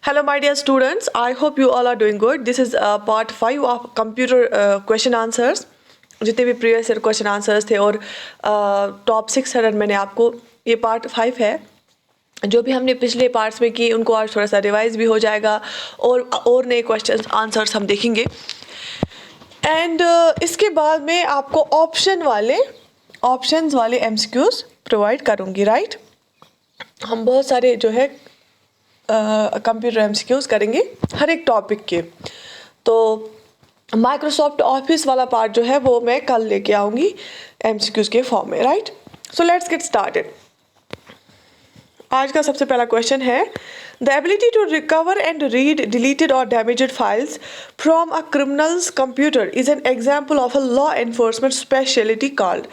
Hello, my dear students. I hope you all are doing good. This is part 5 of computer question answers. जितने भी previous year question answers थे और top 600 मैंने आपको ये part 5 है. जो भी हमने पिछले पार्ट्स में की उनको आज थोड़ा सा रिवाइज भी हो जाएगा और नए क्वेश्चन आंसर्स हम देखेंगे. एंड इसके बाद में आपको ऑप्शंस वाले एमसीक्यूज प्रोवाइड करूँगी. राइट, हम बहुत सारे जो है कंप्यूटर एमसीक्यूज करेंगे हर एक टॉपिक के. तो माइक्रोसॉफ्ट ऑफिस वाला पार्ट जो है वो मैं कल लेके आऊँगी एमसीक्यूज के फॉर्म में. Right, so let's get started. आज का सबसे पहला क्वेश्चन है the ability to recover and read deleted और damaged files from a criminal's computer is an example of a law enforcement speciality called.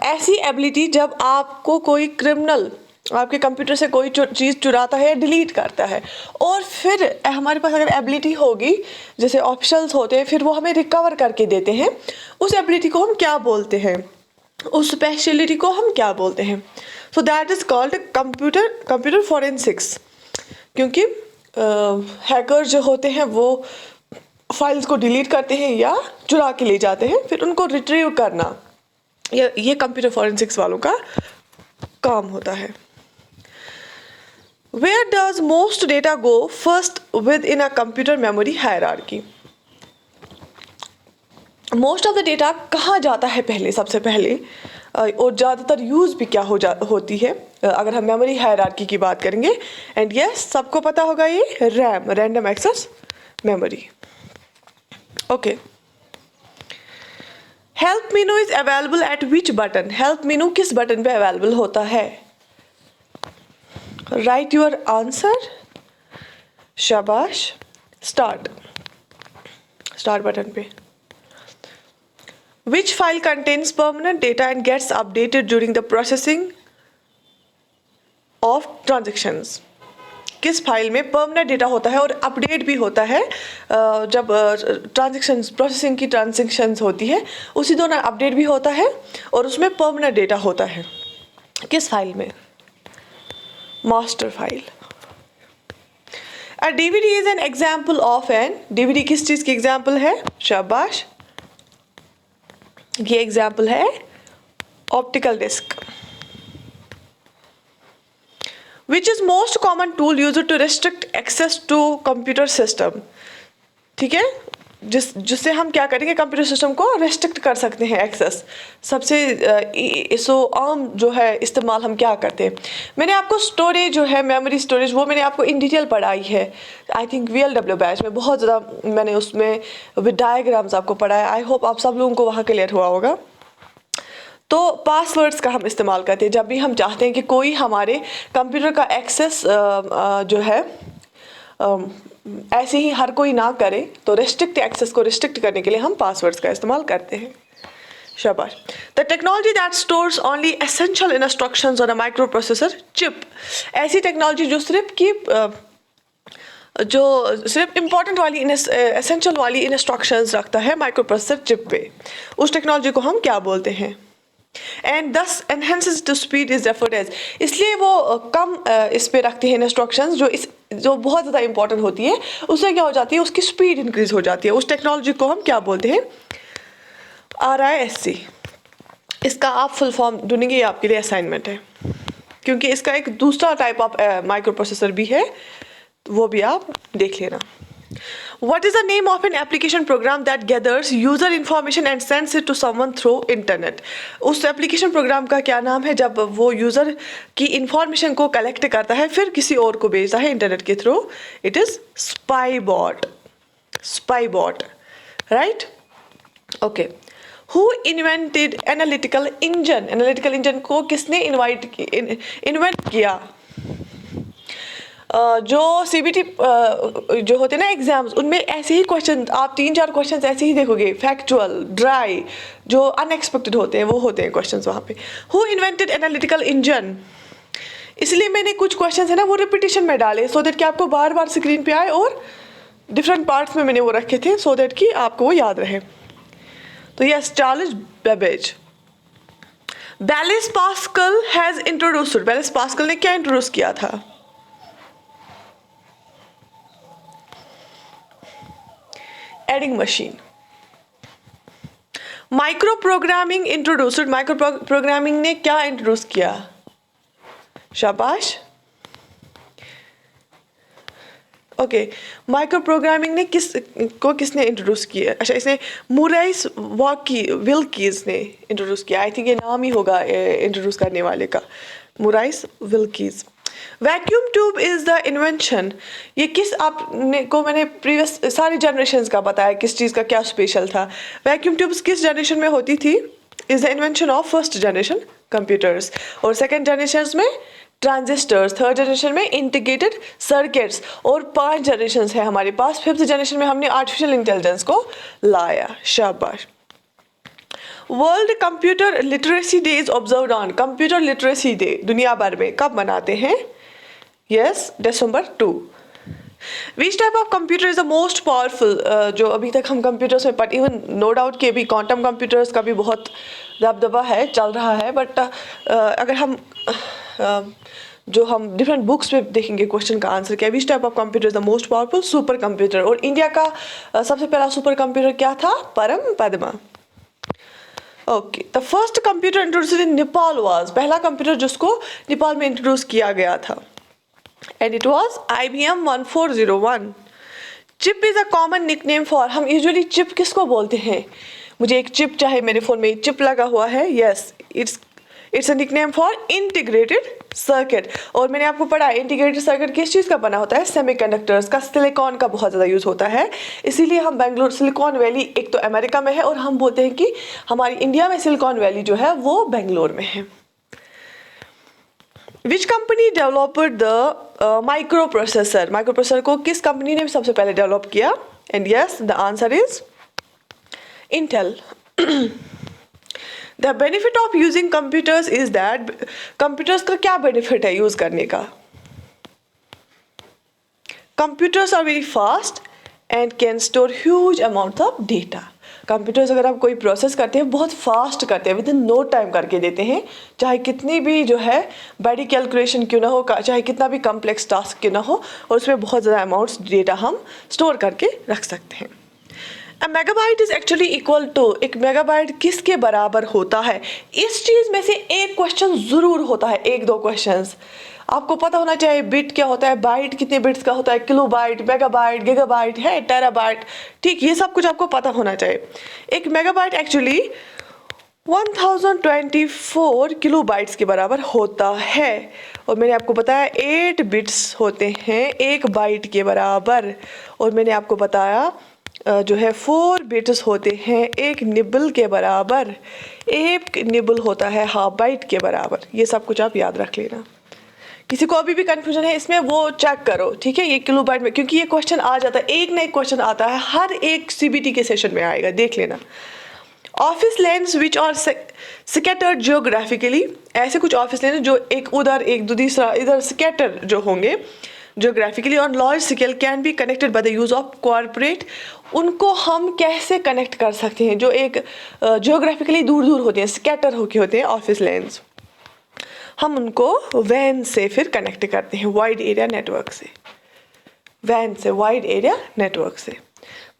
ऐसी एबिलिटी जब आपको कोई क्रिमिनल आपके कंप्यूटर से कोई चीज़ चुराता है या डिलीट करता है और फिर हमारे पास अगर एबिलिटी होगी जैसे ऑप्शंस होते हैं फिर वो हमें रिकवर करके देते हैं, उस एबिलिटी को हम क्या बोलते हैं, उस स्पेशलिटी को हम क्या बोलते हैं. So that is called computer forensics. क्योंकि हैकर जो होते हैं वो फाइल्स को डिलीट करते हैं या चुरा के ले जाते हैं, फिर उनको रिट्रीव करना ये कंप्यूटर फॉरेंसिक्स वालों का काम होता है. Where does most data go first within a computer memory hierarchy? Most of the data कहाँ जाता है पहले, सबसे पहले, और ज़्यादातर यूज़ भी क्या होती है अगर हम मेमोरी हायरार्की की बात करेंगे. एंड यस, सबको पता होगा ये RAM, random access memory. Okay, help menu is available at which button. Help menu किस बटन पे अवेलेबल होता है? Write your answer. शाबाश. स्टार्ट बटन पे. Which file contains permanent data and gets updated during the processing of transactions. किस file में permanent data होता है और अपडेट भी होता है जब ट्रांजेक्शंस प्रोसेसिंग की ट्रांजेक्शंस होती है उसी दौरान अपडेट भी होता है और उसमें परमानेंट डेटा होता है. किस फाइल में? Master file. A DVD is an example of an. DVD किस चीज़ की एग्जाम्पल है? शाबाश, ये एग्जाम्पल है optical disc. Which is most common tool used to restrict access to computer system. ठीक है, जिससे हम क्या करेंगे, कंप्यूटर सिस्टम को रेस्ट्रिक्ट कर सकते हैं एक्सेस. सबसे आम जो है इस्तेमाल हम क्या करते हैं. मैंने आपको स्टोरेज जो है मेमोरी स्टोरेज वो मैंने आपको इन डिटेल पढ़ाई है. आई थिंक VLW बैच में बहुत ज़्यादा मैंने उसमें विद डायग्राम्स आपको पढ़ाया. आई होप आप सब लोगों को वहाँ क्लियर हुआ होगा. तो पासवर्ड्स का हम इस्तेमाल करते हैं जब भी हम चाहते हैं कि कोई हमारे कंप्यूटर का एक्सेस जो है ऐसे ही हर कोई ना करे, तो रेस्ट्रिक्ट एक्सेस को रिस्ट्रिक्ट करने के लिए हम पासवर्ड्स का इस्तेमाल करते हैं. शाबाश. The technology that stores only essential instructions on a micro processor chip. ऐसी टेक्नोलॉजी जो सिर्फ इम्पॉर्टेंट वाली एसेंशियल वाली इंस्ट्रक्शंस रखता है माइक्रो प्रोसेसर चिप पे, उस टेक्नोलॉजी को हम क्या बोलते हैं? And this enhances to speed is referred as. इसलिए वो कम इस पे रखते हैं इंस्ट्रक्शंस जो बहुत ज़्यादा इंपॉर्टेंट होती है, उससे क्या हो जाती है, उसकी स्पीड इंक्रीज हो जाती है. उस टेक्नोलॉजी को हम क्या बोलते हैं? RISC. इसका आप फुल फॉर्म ढूंढेंगे, ये आपके लिए असाइनमेंट है, क्योंकि इसका एक दूसरा टाइप ऑफ माइक्रो प्रोसेसर भी है, वो भी आप देख लेना. What is the name of an application program that gathers user information and sends it to someone through internet? उस एप्लीकेशन प्रोग्राम का क्या नाम है जब वो यूज़र की इंफॉर्मेशन को कलेक्ट करता है फिर किसी और को भेजता है इंटरनेट के थ्रू? It is spy bot. Right. Okay. Who invented analytical engine? Analytical engine को किसने इन्वेंट किया? जो CBT जो होते हैं ना एग्जाम्स, उनमें ऐसे ही क्वेश्चन आप 3-4 क्वेश्चन ऐसे ही देखोगे, फैक्चुअल, ड्राई, जो अनएक्सपेक्टेड होते हैं वो होते हैं क्वेश्चन वहाँ पे. Who invented analytical engine. इसलिए मैंने कुछ क्वेश्चन है ना वो रिपीटिशन में डाले सो दैट कि आपको बार बार स्क्रीन पे आए और डिफरेंट पार्ट्स में मैंने वो रखे थे सो दैट कि आपको वो याद रहे. तो yes, Charles Babbage. Blaise Pascal has introduced. Blaise Pascal ने क्या इंट्रोड्यूस किया था? Adding machine. Micro programming introduced, micro programming ने क्या इंट्रोड्यूस किया? शाबाश। ओके, माइक्रो प्रोग्रामिंग ने किसने इंट्रोड्यूस किया? अच्छा, इसने मुराइस विल्कीज ने इंट्रोड्यूस किया। आई थिंक ये नाम ही होगा इंट्रोड्यूस करने वाले का, Maurice Wilkes. Vacuum tube is the invention, ये किस आपने को मैंने प्रीवियस सारी जनरेशन्स का बताया किस चीज़ का क्या स्पेशल था। वैक्यूम ट्यूब्स किस जनरेशन में होती थी? Is the invention of first generation computers, और सेकेंड जनरेशन में ट्रांजिस्टर्स, थर्ड जनरेशन में इंटीग्रेटेड सर्किट्स, और 5 जनरेशन है हमारे पास। फिफ्थ जनरेशन में हमने आर्टिफिशियल इंटेलिजेंस को लाया। शाबाश। World computer literacy day is observed on, computer literacy day दुनिया भर में कब मनाते हैं? Yes, December 2। Which type of computer is the most powerful, जो अभी तक हम कंप्यूटर्स में, बट इवन नो डाउट कि अभी क्वांटम कंप्यूटर्स का भी बहुत दबदबा है, चल रहा है, बट अगर हम जो हम डिफरेंट बुक्स पे देखेंगे क्वेश्चन का आंसर क्या, विच type of computer is the most powerful? Super computer. और इंडिया का सबसे पहला सुपर कंप्यूटर क्या था? परम Padma. Okay, the first computer introduced in Nepal was, पहला कंप्यूटर जिसको नेपाल में इंट्रोड्यूस किया गया था, and it was IBM 1401। Chip is a common nickname for, हम यूजुअली चिप किसको बोलते हैं? मुझे एक चिप चाहे, मेरे फोन में चिप लगा हुआ है, yes, it's a nickname for integrated circuit. और मैंने आपको पढ़ा इंटीग्रेटेड सर्किट किस चीज़ का बना होता है? सेमीकंडक्टर्स का, सिलिकॉन का बहुत ज़्यादा यूज़ होता है। इसीलिए हम बेंगलुरु, सिलिकॉन वैली एक तो अमेरिका में है, और हम बोलते हैं कि हमारी इंडिया में सिलिकॉन वैली जो है वो बेंगलोर में है। Which company developed the micro processor, micro processor को किस कंपनी ने सबसे पहले डेवलप किया? And yes, the answer is Intel. The benefit of using computers is that, computers का क्या बेनिफिट है यूज करने का? Computers are very fast and can store huge amount of data. Computers अगर आप कोई प्रोसेस करते हैं बहुत फास्ट करते हैं, विद इन नो टाइम करके देते हैं, चाहे कितनी भी जो है बड़ी कैलकुलेशन क्यों ना हो, चाहे कितना भी कॉम्प्लेक्स टास्क क्यों ना हो, और उसमें बहुत ज़्यादा अमाउंट्स डेटा हम स्टोर करके रख सकते हैं। A megabyte is actually equal to, एक मेगाबाइट किसके बराबर होता है? इस चीज़ में से एक क्वेश्चन ज़रूर होता है, एक दो क्वेश्चंस आपको पता होना चाहिए। बिट क्या होता है, बाइट कितने बिट्स का होता है, किलोबाइट, मेगाबाइट, गीगाबाइट है, टेराबाइट, ठीक, ये सब कुछ आपको पता होना चाहिए। एक मेगाबाइट एक्चुअली 1024 किलोबाइट्स के बराबर होता है, और मैंने आपको बताया 8 बिट्स होते हैं एक बाइट के बराबर, और मैंने आपको बताया जो है 4 बिट्स होते हैं एक निबल के बराबर, एक निबल होता है हाफ बाइट के बराबर। ये सब कुछ आप याद रख लेना। किसी को अभी भी कंफ्यूजन है इसमें, वो चेक करो, ठीक है, ये किलोबाइट में, क्योंकि ये क्वेश्चन आ जाता है, एक ना एक क्वेश्चन आता है, हर एक CBT के सेशन में आएगा, देख लेना। Office LANs which are scattered geographically, ऐसे कुछ ऑफिस लैंड जो एक उधर एक दूसरा इधर स्कैटर जो होंगे geographically on large scale can be connected by the use of cooperate, उनको हम कैसे कनेक्ट कर सकते हैं? जो एक जियोग्राफिकली दूर दूर होते हैं, स्कैटर होके होते हैं ऑफिस लैंड्स, हम उनको वैन से फिर कनेक्ट करते हैं, वाइड एरिया नेटवर्क से, वैन से, वाइड एरिया नेटवर्क से।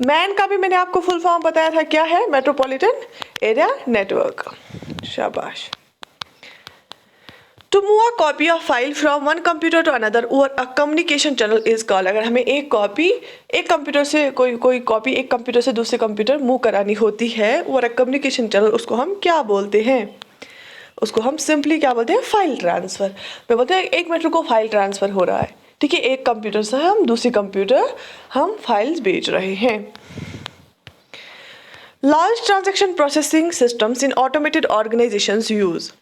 मैन का भी मैंने आपको फुल फॉर्म बताया था, क्या है? Metropolitan area network. शाबाश। To move a copy of file from one computer to another over a communication channel is called, अगर हमें एक कॉपी एक कंप्यूटर से कोई कॉपी एक कंप्यूटर से दूसरे कंप्यूटर मूव करानी होती है और एक कम्युनिकेशन चैनल, उसको हम क्या बोलते हैं? उसको हम सिंपली क्या बोलते हैं? File transfer. मैं बोलते हैं 1 मिनट को फाइल ट्रांसफ़र हो रहा है, ठीक है, एक कंप्यूटर से हम दूसरी कंप्यूटर हम फाइल्स भेज रहे हैं। Large transaction processing systems in automated organisations use,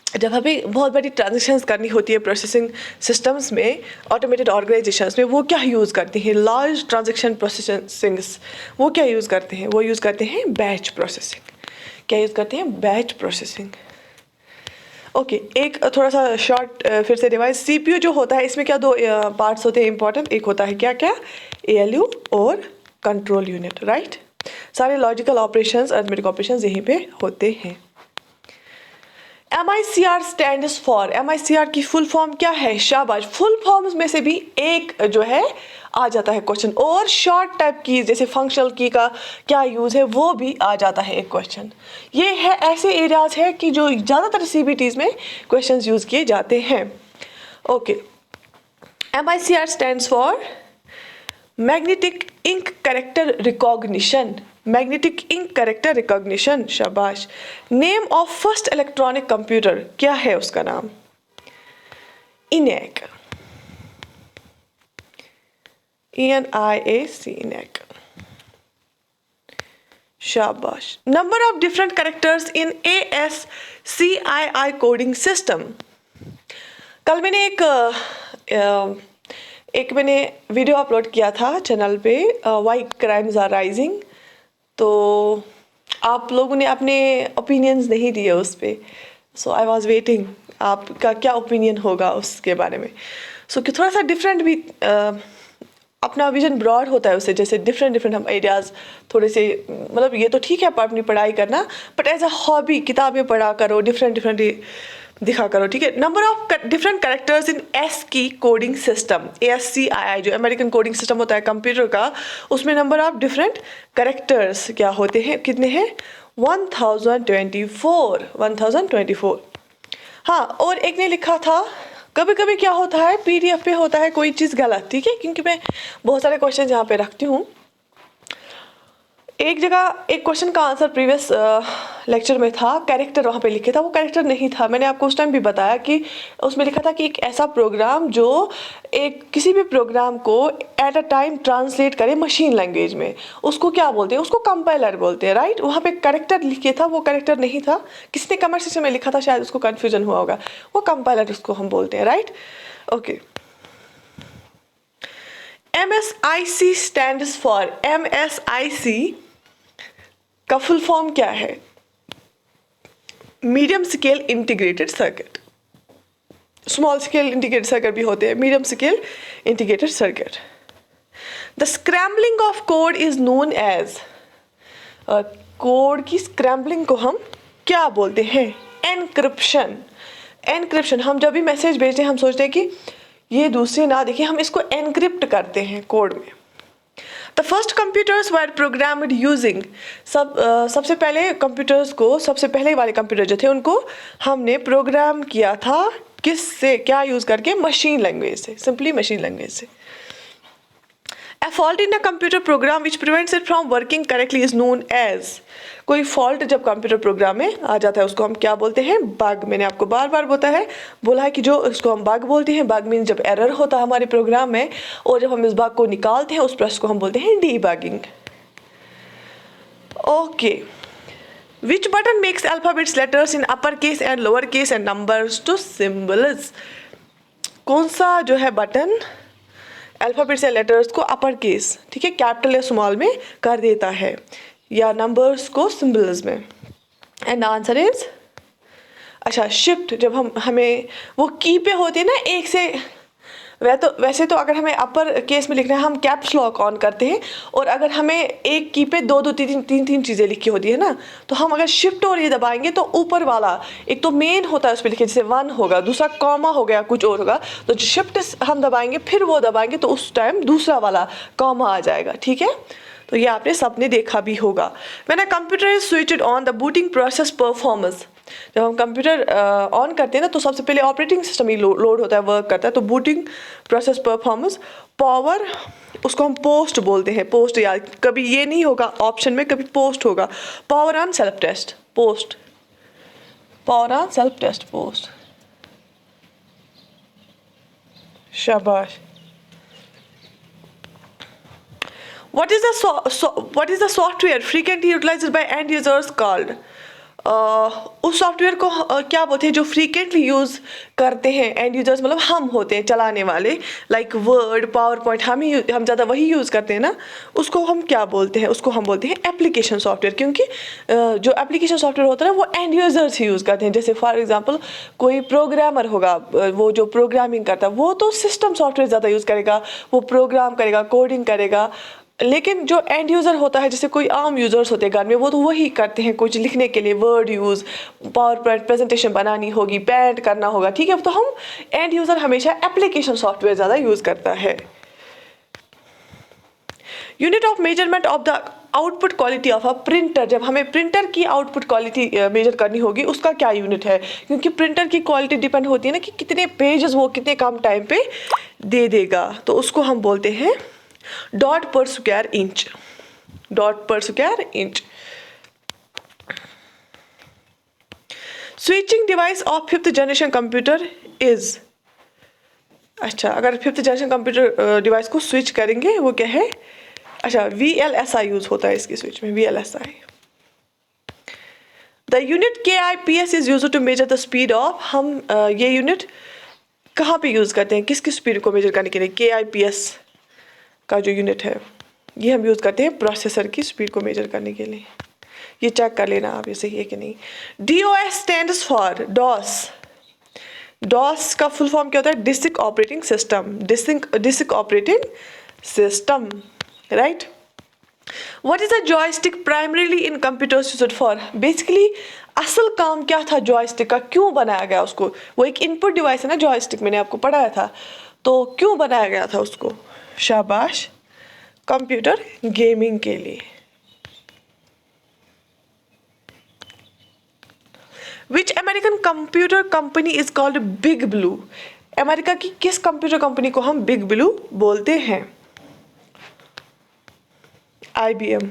जब हमें बहुत बड़ी ट्रांजेक्शन्स करनी होती है प्रोसेसिंग सिस्टम्स में, ऑटोमेटेड ऑर्गेनाइजेशंस में, वो क्या यूज़ करते हैं? लार्ज ट्रांजेक्शन प्रोसेसिंग्स वो क्या यूज़ करते हैं? वो यूज़ करते हैं बैच प्रोसेसिंग। क्या यूज़ करते हैं? Batch processing. ओके, एक थोड़ा सा शॉर्ट फिर से रिवाइज। CPU जो होता है इसमें क्या 2 पार्ट्स होते हैं इंपॉर्टेंट, एक होता है क्या क्या ALU और कंट्रोल यूनिट, राइट। सारे लॉजिकल ऑपरेशंस, अरिथमेटिक ऑपरेशंस यहीं पे होते हैं। MICR स्टैंड्स फॉर, MICR की फुल फॉर्म क्या है? शाबाश, फुल फॉर्म्स में से भी एक जो है आ जाता है क्वेश्चन, और शॉर्ट टाइप की जैसे फंक्शनल की का क्या यूज़ है वो भी आ जाता है एक क्वेश्चन। ये है ऐसे एरियाज है कि जो ज़्यादातर CBTs में क्वेश्चंस यूज़ किए जाते हैं। Okay, MICR stands for magnetic ink character recognition, magnetic ink character recognition, शाबाश। Name of first electronic computer, क्या है उसका नाम? ENIAC, ENIAC, ENIAC, शाबाश। Number of different characters in ASCII coding system. कल मैंने एक मैंने वीडियो अपलोड किया था चैनल पे, वाई क्राइम्स आर राइजिंग, तो आप लोगों ने अपने ओपिनियंस नहीं दिए उस पर, सो आई वॉज वेटिंग आपका क्या ओपिनियन होगा उसके बारे में। सो कि थोड़ा सा डिफरेंट भी अपना विजन ब्रॉड होता है उससे, जैसे डिफरेंट हम आइडियाज़ थोड़े से, मतलब ये तो ठीक है अपनी पढ़ाई करना, बट एज अ हॉबी किताबें पढ़ा करो, डिफरेंट दिखा करो, ठीक है। Number of different characters in ASCII coding system, ASCII जो अमेरिकन कोडिंग सिस्टम होता है कंप्यूटर का, उसमें नंबर ऑफ डिफरेंट कैरेक्टर्स क्या होते हैं, कितने हैं? 1024। हाँ, और एक ने लिखा था कभी कभी क्या होता है PDF पे होता है कोई चीज़ गलत, ठीक है, क्योंकि मैं बहुत सारे क्वेश्चन यहाँ पे रखती हूँ। एक जगह एक क्वेश्चन का आंसर प्रीवियस लेक्चर में था, कैरेक्टर वहाँ पे लिखे था, वो कैरेक्टर नहीं था। मैंने आपको उस टाइम भी बताया कि उसमें लिखा था कि एक ऐसा प्रोग्राम जो एक किसी भी प्रोग्राम को एट अ टाइम ट्रांसलेट करे मशीन लैंग्वेज में, उसको क्या बोलते हैं? उसको कंपाइलर बोलते हैं, राइट। वहाँ पे कैरेक्टर लिखे था, वो कैरेक्टर नहीं था, किसी ने कमेंट सेक्शन में लिखा था, शायद उसको कन्फ्यूजन हुआ होगा, वो कंपाइलर उसको हम बोलते हैं, right. Okay, MSIC stands for, MSIC का फुल फॉर्म क्या है? Medium scale integrated circuit. Small scale integrated circuit भी होते हैं, medium scale integrated circuit. The scrambling of code is known as, code की स्क्रैम्बलिंग को हम क्या बोलते हैं? एनक्रिप्शन। एनक्रिप्शन, हम जब भी मैसेज भेजते हैं हम सोचते हैं कि ये दूसरे ना देखिए, हम इसको एनक्रिप्ट करते हैं कोड में। The first computers were programmed using, सबसे पहले कंप्यूटर्स को, सबसे पहले वाले कंप्यूटर जो थे उनको हमने प्रोग्राम किया था किससे, क्या यूज करके? मशीन लैंग्वेज से, सिंपली मशीन लैंग्वेज से। A fault in a computer program which prevents it from working correctly is known as, कोई फॉल्ट जब कंप्यूटर प्रोग्राम में आ जाता है उसको हम क्या बोलते हैं? बग। मैंने आपको बार बार बोला है कि जो इसको हम बग बोलते हैं, बग मीन जब एरर होता है हमारे प्रोग्राम में, और जब हम इस बग को निकालते हैं उस प्रोसेस को हम बोलते हैं debugging. Okay, which button makes alphabets letters in upper case and lower case and numbers to symbols, कौन सा जो है बटन अल्फाबेट्स या लेटर्स को अपर केस, ठीक है, कैपिटल या स्मॉल में कर देता है, या नंबर्स को सिंबल्स में? एंड आंसर इज, अच्छा, शिफ्ट। जब हमें वो की पे होती है ना एक से, वैसे तो अगर हमें अपर केस में लिखना है हम कैप्स लॉक ऑन करते हैं, और अगर हमें एक की पे दो तीन चीज़ें लिखी होती है ना, तो हम अगर शिफ्ट और ये दबाएंगे तो ऊपर वाला एक तो मेन होता है उस पर लिखे, जैसे 1 होगा, दूसरा कॉमा हो गया, कुछ और होगा, तो शिफ्ट हम दबाएंगे फिर वो दबाएंगे तो उस टाइम दूसरा वाला कॉमा आ जाएगा, ठीक है। तो ये आपने सबने देखा भी होगा। When a computer is switched on the booting process performance, जब हम कंप्यूटर ऑन करते हैं ना तो सबसे पहले ऑपरेटिंग सिस्टम ही लोड होता है, वर्क करता है, तो बूटिंग प्रोसेस परफॉर्मेंस, पावर, उसको हम पोस्ट बोलते हैं। पोस्ट, यार कभी ये नहीं होगा ऑप्शन में, कभी पोस्ट होगा। Power on self test, post, power on self test, post, शाबाश। What is the software frequently utilized by end users called? उस सॉफ्टवेयर को क्या बोलते हैं जो फ्रीक्वेंटली यूज़ करते हैं एंड यूजर्स, मतलब हम होते हैं चलाने वाले, लाइक वर्ड, पावर पॉइंट, हम ज़्यादा वही यूज़ करते हैं ना, उसको हम क्या बोलते हैं? उसको हम बोलते हैं एप्लीकेशन सॉफ्टवेयर, क्योंकि जो एप्लीकेशन सॉफ्टवेयर होता है वो एंड यूजर्स ही यूज़ करते हैं। जैसे फॉर एग्जांपल कोई प्रोग्रामर होगा, वो जो प्रोग्रामिंग करता है वो तो सिस्टम सॉफ्टवेयर ज़्यादा यूज़ करेगा, वो प्रोग्राम करेगा, कोडिंग करेगा, लेकिन जो एंड यूज़र होता है, जैसे कोई आम यूज़र्स होते हैं घर में, वो तो वही करते हैं कुछ लिखने के लिए, word use, power point presentation बनानी होगी, पेंट करना होगा, ठीक है। तो हम एंड यूज़र हमेशा एप्लीकेशन सॉफ्टवेयर ज़्यादा यूज़ करता है। Unit of measurement of the output quality of a printer, जब हमें प्रिंटर की आउटपुट क्वालिटी मेजर करनी होगी, उसका क्या यूनिट है, क्योंकि प्रिंटर की क्वालिटी डिपेंड होती है ना कि कितने पेजेस वो कितने कम टाइम पे दे देगा। तो उसको हम बोलते हैं डॉट पर स्क्वायर इंच, डॉट पर square inch. Switching device of 5th generation computer is, अच्छा अगर 5th जनरेशन कंप्यूटर डिवाइस को स्विच करेंगे वो क्या है, अच्छा VLSI यूज होता है इसकी स्विच में, VLSI। The unit KIPS is use to measure the speed of, हम ये यूनिट कहाँ पे यूज करते हैं, किसकी स्पीड को मेजर करने के लिए, KIPS का जो यूनिट है ये हम यूज करते हैं प्रोसेसर की स्पीड को मेजर करने के लिए। ये चेक कर लेना आप ये सही है कि नहीं। DOS stands for DOS, DOS का फुल फॉर्म क्या होता है, disk operating system, disk operating system, right. What is a joystick primarily in computers used for? Basically असल काम क्या था जॉयस्टिक का, क्यों बनाया गया उसको, वो एक इनपुट डिवाइस है ना जॉयस्टिक, मैंने आपको पढ़ाया था, तो क्यों बनाया गया था उसको, शाबाश, कंप्यूटर गेमिंग के लिए। Which American computer company is called Big Blue? America की किस कंप्यूटर कंपनी को हम बिग ब्लू बोलते हैं, IBM।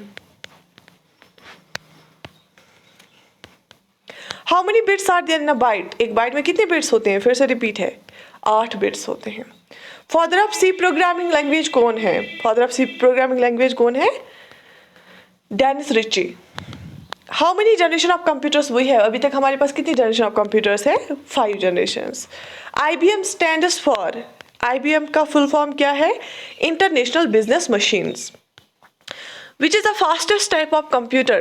How many bits are there in a byte? एक बाइट में कितने बिट्स होते हैं, फिर से रिपीट है, 8 बिट्स होते हैं। Father of C programming language कौन है, father of C programming language कौन है, Dennis Ritchie. How many generation of computers we have, अभी तक हमारे पास कितनी जनरेशन ऑफ कंप्यूटर्स है, 5 generations. IBM stands for, IBM का फुल फॉर्म क्या है, international business machines. Which is the fastest type of computer?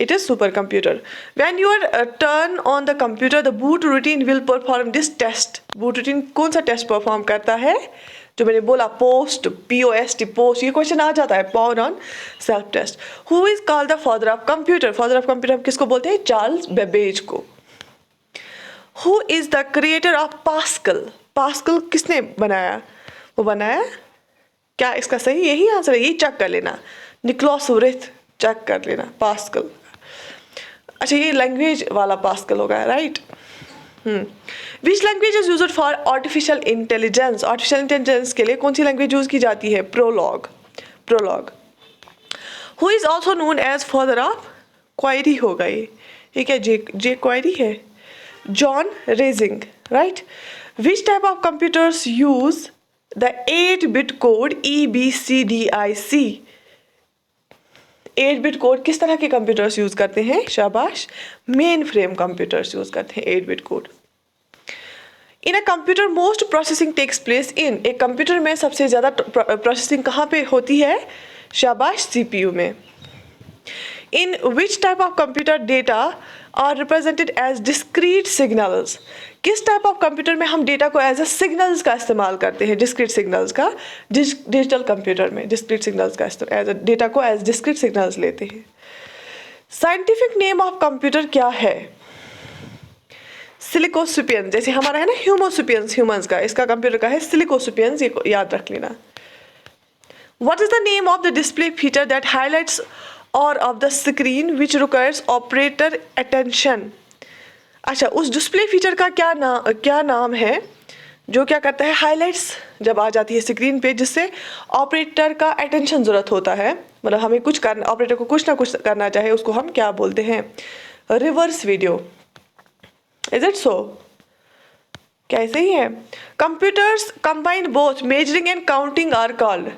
It is supercomputer. When you are turn on the computer, the boot routine will perform this test. Boot routine कौन सा test perform करता है, जो मैंने बोला post, POST post, ये question आ जाता है, power on self test. Who is called the father of computer? Father of computer हम किसको बोलते हैं, चार्ल्स बेबेज को। Who is the creator of Pascal? Pascal किसने बनाया, वो बनाया, क्या इसका सही यही आंसर है, यही चेक कर लेना, निकोलस वृथ चेक कर लेना, पास्कल। अच्छा ये लैंग्वेज वाला पास्कल होगा, right. Which language is used for artificial intelligence, artificial intelligence के लिए कौन सी लैंग्वेज यूज की जाती है, Prolog, Prolog. Who is also known as father of query होगा, ये क्या जे क्वायरी है, John Raising, right. Which type of computers use the 8-bit code EBCDIC, 8-bit code किस तरह के कंप्यूटर्स यूज करते हैं, शाबाश, मेन फ्रेम कंप्यूटर्स यूज करते हैं 8-bit code. In a computer most processing takes place in, एक कंप्यूटर में सबसे ज्यादा प्रोसेसिंग कहाँ पे होती है, शाबाश, CPU में। In which type of computer data are represented as discrete signals, किस टाइप ऑफ कंप्यूटर में हम डेटा को एज ए सिग्नल्स का इस्तेमाल करते हैं, डिस्क्रीट सिग्नल्स का, डिजिटल कंप्यूटर में डिस्क्रीट सिग्नल्स का एज डेटा को एज डिस्क्रीट सिग्नल्स लेते हैं। साइंटिफिक नेम ऑफ कंप्यूटर क्या है, सिलिकोसुपियन, जैसे हमारा है ना ह्यूमोसुपियंस ह्यूमंस का, इसका कंप्यूटर का है सिलिकोसुपियंस, ये याद रख लेना। What is the name of the display feature that highlights और of the screen which requires operator attention, अच्छा उस डिस्प्ले फीचर का क्या नाम है जो क्या करता है, हाईलाइट्स जब आ जाती है स्क्रीन पे, जिससे ऑपरेटर का अटेंशन ज़रूरत होता है, मतलब हमें कुछ करना, ऑपरेटर को कुछ ना कुछ करना चाहे, उसको हम क्या बोलते हैं, reverse video. Is it so, क्या ऐसे ही है। Computers combine both measuring and counting are called,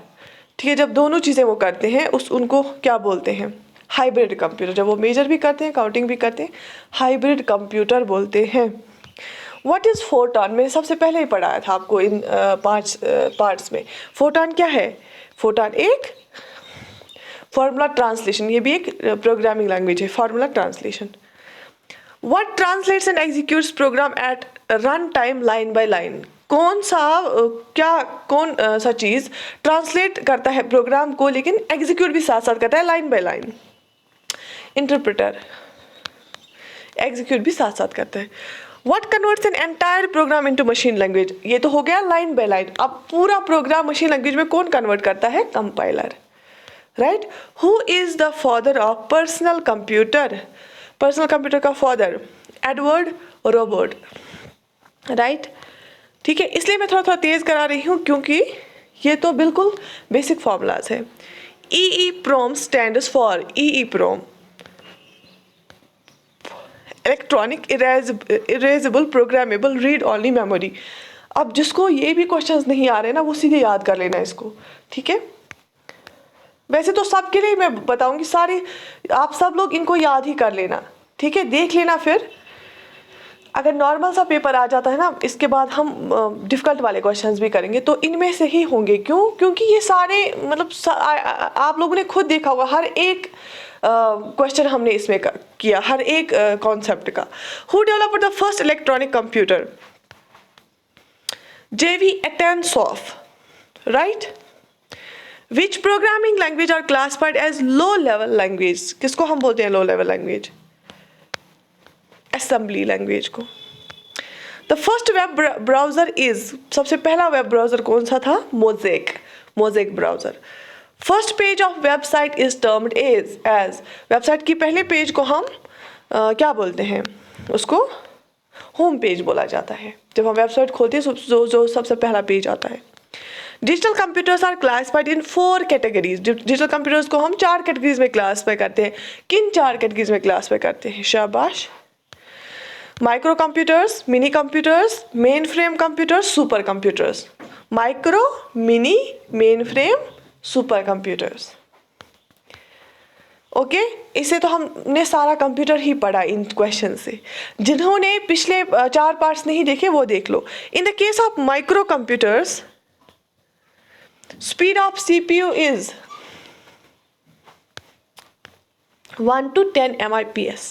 ठीक है, जब दोनों चीज़ें वो करते हैं उनको क्या बोलते हैं, हाइब्रिड कंप्यूटर, जब वो मेजर भी करते हैं काउंटिंग भी करते हैं, हाइब्रिड कंप्यूटर बोलते हैं। व्हाट इज फोटॉन, मैंने सबसे पहले ही पढ़ाया था आपको इन 5 पार्ट्स में। फोटॉन क्या है, फोटॉन एक फॉर्मूला ट्रांसलेशन, ये भी एक प्रोग्रामिंग लैंग्वेज है, formula translation. What translates and executes program at run time line by line, कौन सा चीज़ ट्रांसलेट करता है प्रोग्राम को लेकिन एग्जीक्यूट भी साथ साथ करता है line by line? Interpreter execute भी साथ साथ करता है। What converts an entire programme into machine language? ये तो हो गया लाइन बाय लाइन। अब पूरा प्रोग्राम मशीन लैंग्वेज में कौन कन्वर्ट करता है? Compiler, right? Who is the father of personal computer? Personal computer का फादर एडवर्ड रोबोट, राइट? ठीक है, इसलिए मैं थोड़ा थोड़ा तेज करा रही हूँ क्योंकि ये तो बिल्कुल बेसिक फॉर्मूलाज है। EEPROM stands for EEPROM, electronic erasable programmable read only memory. अब जिसको ये भी क्वेश्चंस नहीं आ रहे ना, वो सीधे याद कर लेना इसको, ठीक है? वैसे तो सबके लिए मैं बताऊंगी, सारे आप सब लोग इनको याद ही कर लेना, ठीक है? देख लेना, फिर अगर नॉर्मल सा पेपर आ जाता है ना, इसके बाद हम डिफ़िकल्ट वाले क्वेश्चंस भी करेंगे तो इनमें से ही होंगे। क्यों? क्योंकि ये सारे मतलब आप लोगों ने खुद देखा होगा, हर एक क्वेश्चन हमने इसमें किया, हर एक कॉन्सेप्ट का। Who developed the first electronic computer? J.V. Attensoff, right? Which programming language are classified as low level language? किसको हम बोलते हैं low level language? Assembly language को। The first web browser is, सबसे पहला वेब ब्राउजर कौन सा था? Mosaic browser. First page of website is termed as, website की पहले पेज को हम क्या बोलते हैं? उसको होम पेज बोला जाता है। जब हम वेबसाइट खोलते हैं जो सबसे पहला पेज आता है। Digital computers are classified in 4 categories. Digital computers को हम 4 कैटेगरीज में क्लासिफाई करते हैं। किन 4 कैटेगरीज में क्लासिफाई करते हैं? शाबाश। Micro computers, mini computers, main frame computers, super computers. Micro, mini, main frame, super computers. Okay, इसे तो हमने सारा कंप्यूटर ही पढ़ा इन क्वेश्चन से। जिन्होंने पिछले 4 पार्ट्स नहीं देखे वो देख लो। In the case of micro computers, speed of CPU is 1 to 10 MIPS।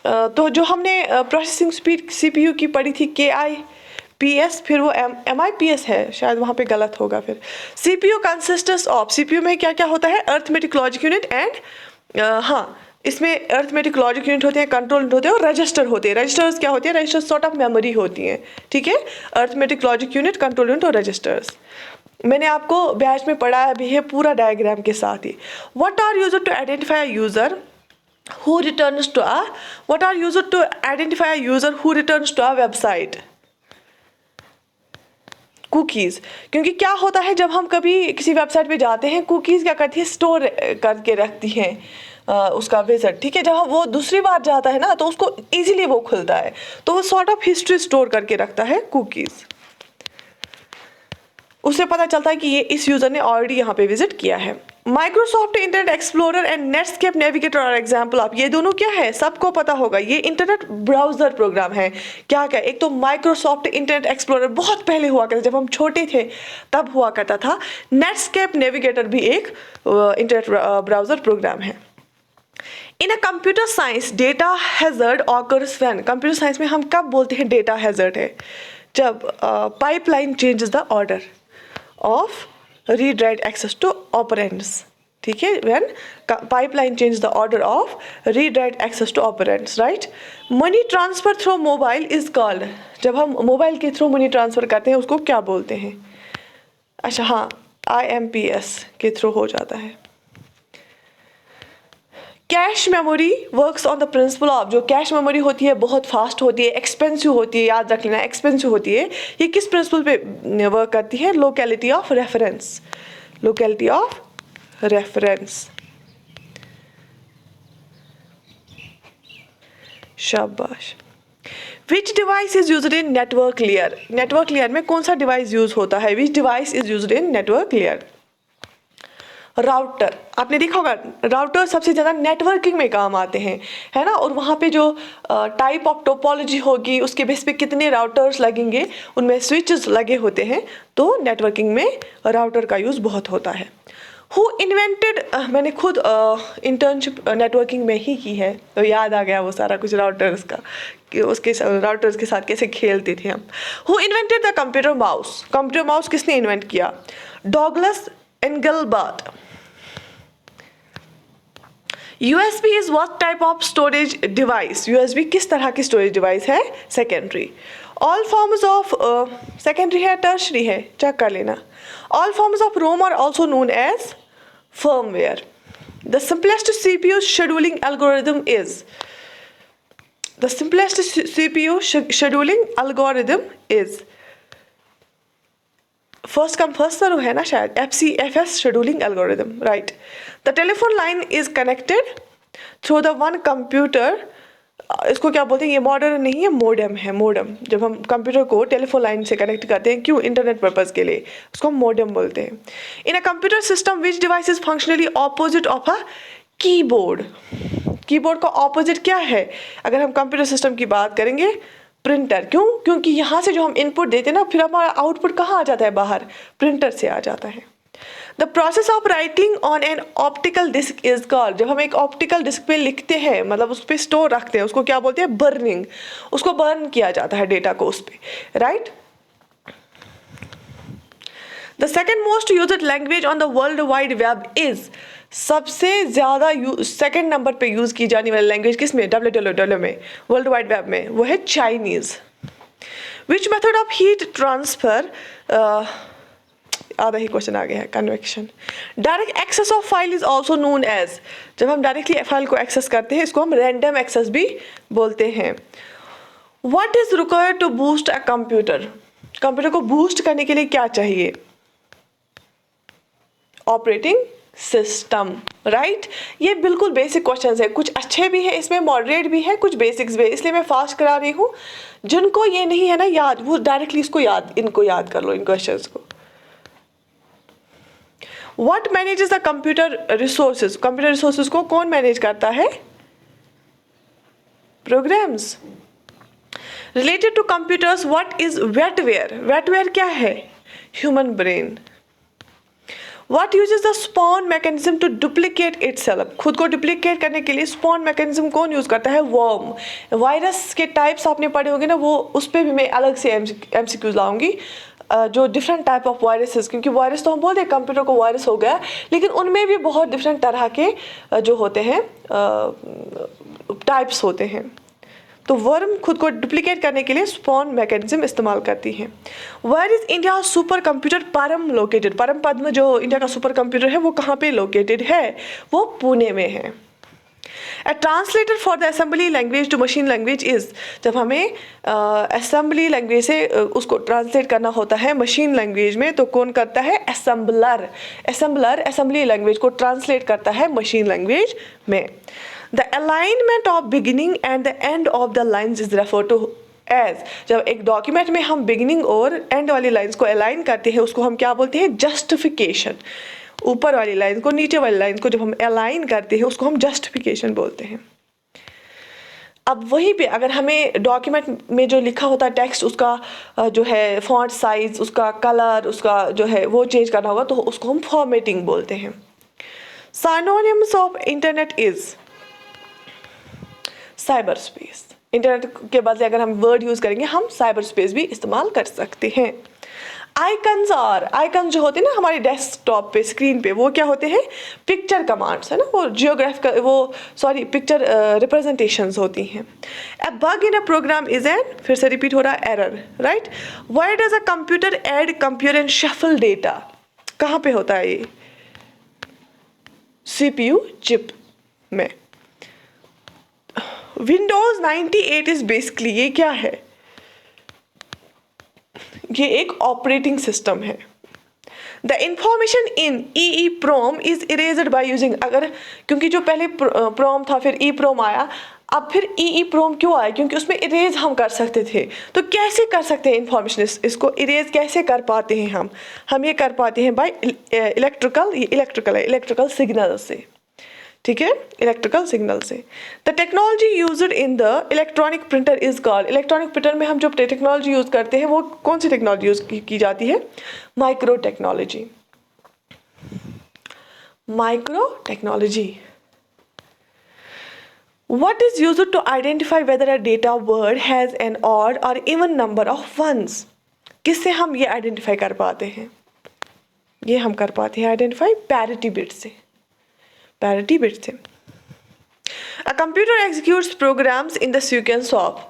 तो जो हमने प्रोसेसिंग स्पीड CPU की पढ़ी थी KIPS, फिर वो MIPS है, शायद वहाँ पे गलत होगा। फिर CPU कंसिस्ट्स ऑफ, CPU में क्या क्या होता है? अर्थमेटिक लॉजिक यूनिट एंड हाँ, इसमें अर्थमेटिक लॉजिक यूनिट होते हैं, कंट्रोल यूनिट होते हैं और रजिस्टर होते हैं। रजिस्टर्स क्या होती है? रजिस्टर्स सॉर्ट ऑफ मेमोरी होती हैं, ठीक है? Arithmetic logic unit, control unit और रजिस्टर्स मैंने आपको बैच में पढ़ाया भी है पूरा डायग्राम के साथ ही। What are used to identify a user who returns to a, what are used to identify a user who returns to a website? Cookies. क्योंकि क्या होता है जब हम कभी किसी वेबसाइट पे जाते हैं, कुकीज़ क्या करती है? स्टोर करके रखती हैं उसका विजिट, ठीक है? जब वो दूसरी बार जाता है ना तो उसको इजीली वो खुलता है, तो वो सॉर्ट ऑफ हिस्ट्री स्टोर करके रखता है कुकीज़। उससे पता चलता है कि ये इस यूज़र ने ऑलरेडी यहाँ पे विजिट किया है। Microsoft internet explorer and Netscape navigator और एग्जाम्पल ऑफ, ये दोनों क्या है? सबको पता होगा, ये इंटरनेट ब्राउजर प्रोग्राम है। क्या क्या? एक तो माइक्रोसॉफ्ट इंटरनेट एक्सप्लोरर बहुत पहले हुआ करता, जब हम छोटे थे तब हुआ करता था। नेटस्केप नेविगेटर भी एक इंटरनेट ब्राउजर प्रोग्राम है। In a computer science data hazard occurs when, computer science में हम कब बोलते हैं डेटा हैजर्ड है? जब pipeline changes the order of read write access to operands, ठीक है? when pipeline changes the order of read write access to operands, right? money transfer through mobile is called, जब हम मोबाइल के through money transfer करते हैं उसको क्या बोलते हैं? अच्छा हाँ, IMPS के थ्रू हो जाता है। Cache memory works on the principle of, जो कैश मेमोरी होती है बहुत फास्ट होती है, एक्सपेंसिव होती है, याद रख लेना एक्सपेंसिव होती है। ये किस प्रिंसिपल पे वर्क करती है? Locality of reference, locality of reference. शाबाश। Which device is used in network layer? Network layer में कौन सा डिवाइस यूज होता है? Which device is used in network layer? Router. आपने देखा होगा राउटर सबसे ज़्यादा नेटवर्किंग में काम आते हैं, है ना? और वहाँ पे जो टाइप ऑफ टोपोलॉजी होगी उसके बेस पे कितने राउटर्स लगेंगे, उनमें स्विचेस लगे होते हैं, तो नेटवर्किंग में राउटर का यूज़ बहुत होता है। हु इन्वेंटेड, मैंने खुद इंटर्नशिप नेटवर्किंग में ही की है, तो याद आ गया वो सारा कुछ राउटर्स का, कि उसके राउटर्स के साथ कैसे खेलते थे हम. Who invented the computer mouse? Computer mouse किसने इन्वेंट किया? Douglas Engelbart. USB is what type of storage device? USB किस तरह की स्टोरेज डिवाइस है? Secondary. All forms of secondary है, टर्शरी है, चेक कर लेना. All forms of ROM are also known as firmware. The simplest CPU scheduling algorithm is. The simplest CPU scheduling algorithm is. First come first सर्व है ना शायद, FCFS scheduling algorithm, right? The telephone line is connected through the one computer. इसको क्या बोलते हैं? ये modern नहीं है, मोडेम है. मोडेम, जब हम कंप्यूटर को टेलीफोन लाइन से कनेक्ट करते हैं, क्यों? इंटरनेट पर्पज के लिए, उसको हम मोडेम बोलते हैं. In a computer system which device is functionally opposite of a keyboard? Keyboard का ऑपोजिट क्या है अगर हम कंप्यूटर सिस्टम की बात करेंगे? प्रिंटर. क्यों? क्योंकि यहाँ से जो हम इनपुट देते हैं ना, फिर हमारा आउटपुट कहाँ आ जाता है? बाहर, प्रिंटर से आ जाता है. The process of writing on an optical disc is called. जब हम एक ऑप्टिकल डिस्क पे लिखते हैं, मतलब उस पर स्टोर रखते हैं, उसको क्या बोलते हैं? बर्निंग. उसको बर्न किया जाता है डेटा को उस पर, right? The second most used language on the world wide web is. सबसे ज्यादा सेकेंड नंबर पे यूज की जाने वाली लैंग्वेज किस में? WWW में, वर्ल्ड वाइड वेब में, वो है Chinese. Which method of heat transfer, आधा ही क्वेश्चन आ गया है. Convection. Direct access of file is also known as. जब हम डायरेक्टली फाइल को एक्सेस करते हैं, इसको हम रैंडम एक्सेस भी बोलते हैं. What is required to boost a computer? Computer को बूस्ट करने के लिए क्या चाहिए? Operating system, right? ये बिल्कुल बेसिक क्वेश्चंस है. कुछ अच्छे भी है इसमें, मॉडरेट भी है, कुछ बेसिक्स भी है, इसलिए मैं फास्ट करा रही हूँ. जिनको ये नहीं है ना याद, वो डायरेक्टली इनको याद कर लो, इन क्वेश्चंस को. What manages the computer resources? Computer resources को कौन मैनेज करता है? Programs. Related to computers, what is wetware? Wetware क्या है? Human brain. What uses the spawn mechanism to duplicate itself? खुद को डुप्लीकेट करने के लिए spawn mechanism कौन यूज करता है? वर्म. वायरस के टाइप्स आपने पढ़े होंगे ना, वो उस पर भी मैं अलग से MCQs लाऊंगी, जो डिफरेंट टाइप ऑफ वायरसेस. क्योंकि वायरस तो हम बोलते हैं कंप्यूटर को वायरस हो गया, लेकिन उनमें भी बहुत डिफरेंट तरह के जो होते हैं टाइप्स होते हैं. तो वर्म खुद को डुप्लीकेट करने के लिए स्पॉन मैकेनिज्म इस्तेमाल करती हैं. Where is India supercomputer Param located? Param Padma जो इंडिया का सुपर कंप्यूटर है, वो कहाँ पे लोकेटेड है? वो पुणे में है. A translator for the assembly language to machine language is. जब हमें असेंबली लैंग्वेज से उसको ट्रांसलेट करना होता है मशीन लैंग्वेज में, तो कौन करता है? असेंबलर. असेंबलर असेंबली लैंग्वेज को ट्रांसलेट करता है मशीन लैंग्वेज में. The alignment of beginning and the end of the lines is referred to as. जब एक डॉक्यूमेंट में हम बिगिनिंग और एंड वाली लाइंस को अलाइन करते हैं, उसको हम क्या बोलते हैं? जस्टिफिकेशन. ऊपर वाली लाइन को नीचे वाली लाइन को जब हम अलाइन करते हैं, उसको हम जस्टिफिकेशन बोलते हैं. अब वहीं पे अगर हमें डॉक्यूमेंट में जो लिखा होता है टेक्स्ट, उसका जो है फॉन्ट साइज, उसका कलर, उसका जो है वो चेंज करना होगा, तो उसको हम फॉर्मेटिंग बोलते हैं. Synonyms of internet is. Cyber space. Internet के बदले अगर हम वर्ड यूज करेंगे, हम साइबर स्पेस भी इस्तेमाल कर सकते हैं. आइकन्स आइकन जो होते हैं ना हमारे डेस्कटॉप पे, स्क्रीन पे, वो क्या होते हैं? पिक्चर कमांड्स है ना, वो जियोग्राफिकल पिक्चर रिप्रेजेंटेशंस होती हैं. A bug in a program is an, फिर से रिपीट हो रहा है, error, right? Why does a computer add computer and shuffle data? कहाँ पे होता है ये? CPU चिप में. Windows 98 इज बेसिकली, ये क्या है? ये एक ऑपरेटिंग सिस्टम है. The information in EEPROM is erased by using. अगर क्योंकि जो पहले प्रोम था, फिर EEPROM आया, अब फिर EEPROM क्यों आया? क्योंकि उसमें इरेज हम कर सकते थे. तो कैसे कर सकते हैं इंफॉर्मेशन? इसको इरेज कैसे कर पाते हैं हम ये कर पाते हैं बाय इलेक्ट्रिकल सिग्नल से. ठीक है, इलेक्ट्रिकल सिग्नल से. The technology used in the electronic printer is called. Electronic printer में हम जो टेक्नोलॉजी यूज करते हैं, वो कौन सी टेक्नोलॉजी यूज की जाती है? Micro technology. Micro technology. What is used to identify whether a data word has an odd or even number of ones? किससे हम ये आइडेंटिफाई कर पाते हैं? ये हम कर पाते हैं आइडेंटिफाई पैरिटी बिट से. पैरिटी बिट से. A computer executes programs in the sequence of.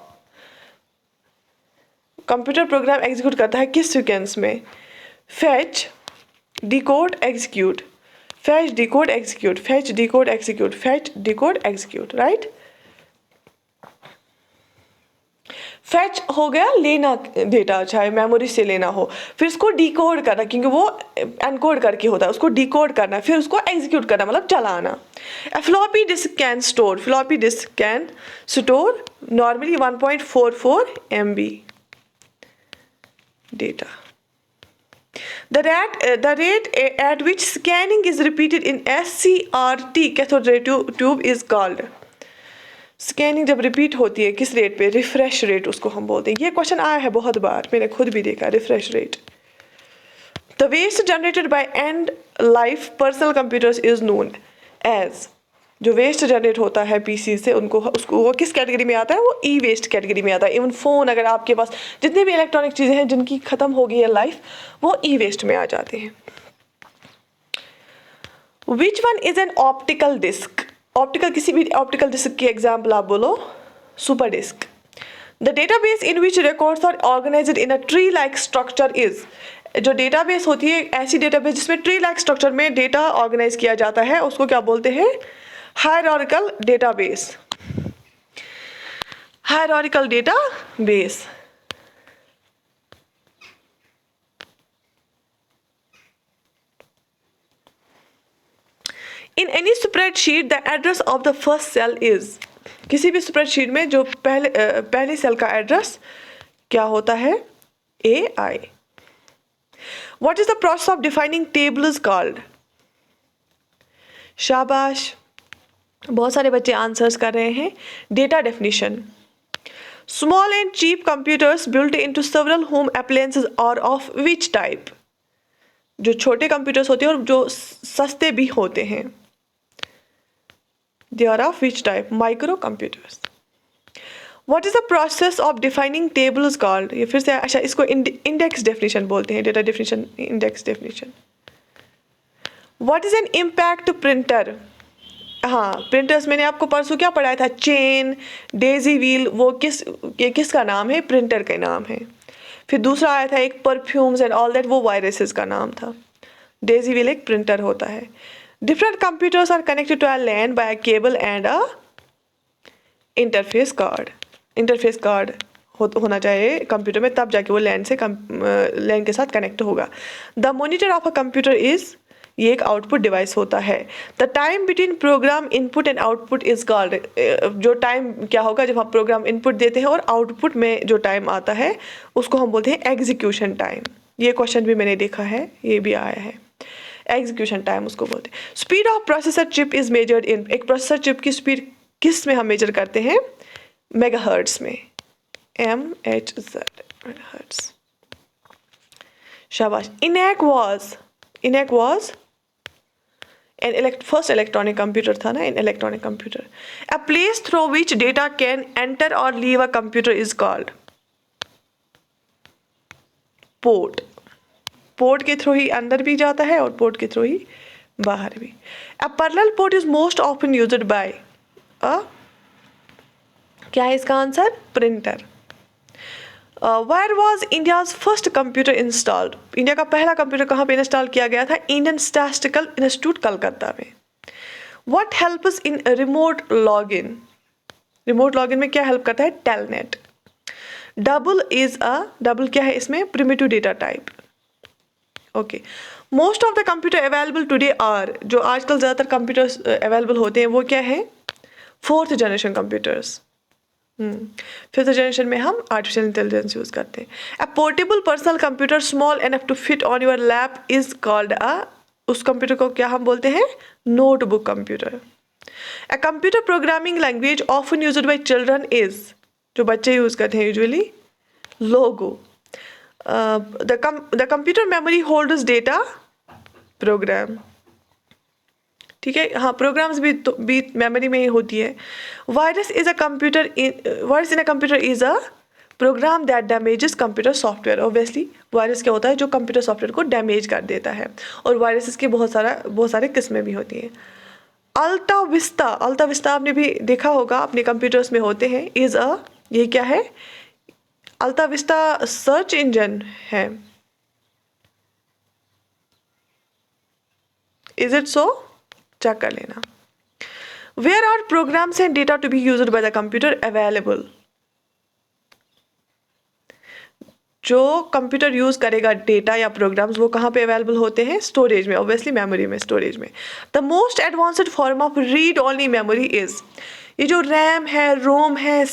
Computer program execute करता है किस सीक्वेंस में? fetch, decode, execute. fetch, decode, execute. fetch, decode, execute. fetch, decode, execute. Right. fetch हो गया लेना data, चाहे मेमोरी से लेना हो. फिर उसको डिकोड करना, क्योंकि वो एनकोड करके होता है, उसको डिकोड करना, फिर उसको एग्जीक्यूट करना मतलब चलाना. A floppy disk can store. Floppy disk can store normally 1.44 MB data. The rate at which scanning is repeated in SCRT cathode ray tube is called. Scanning जब रिपीट होती है किस रेट पे? रिफ्रेश रेट उसको हम बोलते हैं. ये क्वेश्चन आया है बहुत बार, मैंने खुद भी देखा. Refresh rate. The waste generated by end life personal computers is known as. जो वेस्ट जनरेट होता है पीसी से, उसको वो किस कैटेगरी में आता है? वो ई वेस्ट कैटेगरी में आता है. इवन फ़ोन, अगर आपके पास जितने भी इलेक्ट्रॉनिक चीज़ें हैं जिनकी ख़त्म हो गई है लाइफ, वो ई वेस्ट में आ जाते हैं. Which one is an optical disc? Optical, किसी भी ऑप्टिकल डिस्क की एग्जाम्पल आप बोलो. Super disk. The database in which records are organized in a tree like structure is. जो डेटाबेस होती है, ऐसी डेटाबेस जिसमें ट्री लाइक स्ट्रक्चर में डेटा ऑर्गेनाइज किया जाता है, उसको क्या बोलते हैं? Hierarchical database. Hierarchical database. In any spreadsheet the address of the first cell is. किसी भी स्प्रेडशीट में जो पहले सेल का एड्रेस क्या होता है? AI. What is the process of defining table is called? शाबाश, बहुत सारे बच्चे आंसर्स कर रहे हैं. Data definition. Small and cheap computers built into several home appliances are of which type. जो छोटे कंप्यूटर्स होते हैं और जो सस्ते भी होते हैं, they are of which type? Microcomputers. What is the process of defining table is called? ये फिर से, अच्छा, इसको इंडेक्स डेफिनेशन बोलते हैं. Data definition, index definition. What is an impact printer? हाँ, प्रिंटर्स मैंने आपको परसों क्या पढ़ाया था? Chain, daisy wheel. वो किसका नाम है? प्रिंटर का नाम है. फिर दूसरा आया था एक परफ्यूम्स एंड ऑल दैट, वो वायरसेस का नाम था. डेजी व्हील एक प्रिंटर होता है. Different computers are connected to a LAN by a cable and a interface card. Interface card होना चाहिए कंप्यूटर में, तब जाके वो लैन के साथ कनेक्ट होगा. The monitor of a computer is, ये एक आउटपुट डिवाइस होता है. The time between program input and output is called. जो टाइम क्या होगा जब हम प्रोग्राम इनपुट देते हैं और आउटपुट में जो टाइम आता है उसको हम बोलते हैं एग्जीक्यूशन टाइम. ये क्वेश्चन भी मैंने देखा है, ये भी आया है. एग्जीक्यूशन टाइम उसको बोलते हैं. Speed of processor chip is measured in. एक प्रोसेसर चिप की स्पीड किस में हम मेजर करते हैं? मेगाहर्ट्ज में. MHz megahertz. शाबाश. ENIAC was first electronic computer था ना, in electronic computer. A place through which data can enter और leave a computer is called. Port. Port के थ्रू ही अंदर भी जाता है और पोर्ट के थ्रू ही बाहर भी. A parallel port is most often used by a, क्या है इसका answer? Printer. Where was India's first computer installed? India का पहला कंप्यूटर कहाँ पे इंस्टॉल किया गया था? इंडियन स्टैटिस्टिकल इंस्टीट्यूट कलकत्ता में. What helps in remote login? Remote login में क्या हेल्प करता है? टेलनेट. डबल क्या है इसमें? Primitive data type. Okay. Most of the computer available today are, जो आजकल ज़्यादातर कंप्यूटर्स अवेलेबल होते हैं वो क्या है? Fourth generation computers. Fifth generation में हम आर्टिफिशियल इंटेलिजेंस यूज करते हैं. A portable personal computer small enough to fit on your lap is called a, उस कंप्यूटर को क्या हम बोलते हैं? Notebook computer. A computer programming language often used by children is, जो बच्चे यूज करते हैं usually, Logo. The computer memory holds data program. ठीक है, हाँ प्रोग्राम्स भी मेमोरी में ही होती है। Virus in a computer is a program that damages computer software. Obviously virus क्या होता है, जो कंप्यूटर सॉफ्टवेयर को डैमेज कर देता है, और वायरसेस की बहुत सारे किस्में भी होती हैं। अल्टा विस्टा आपने भी देखा होगा, अपने कंप्यूटर्स में होते हैं। ये क्या है, अल्टा विस्टा सर्च इंजन है। Is it so? चेक कर लेना। Where are programs and data to be used by the computer available? जो कंप्यूटर यूज करेगा डेटा या प्रोग्राम्स, वो कहाँ पे अवेलेबल होते हैं? स्टोरेज में, ऑब्वियसली मेमोरी में, स्टोरेज में। The most advanced form of read only memory is, ये जो रैम है, रोम है,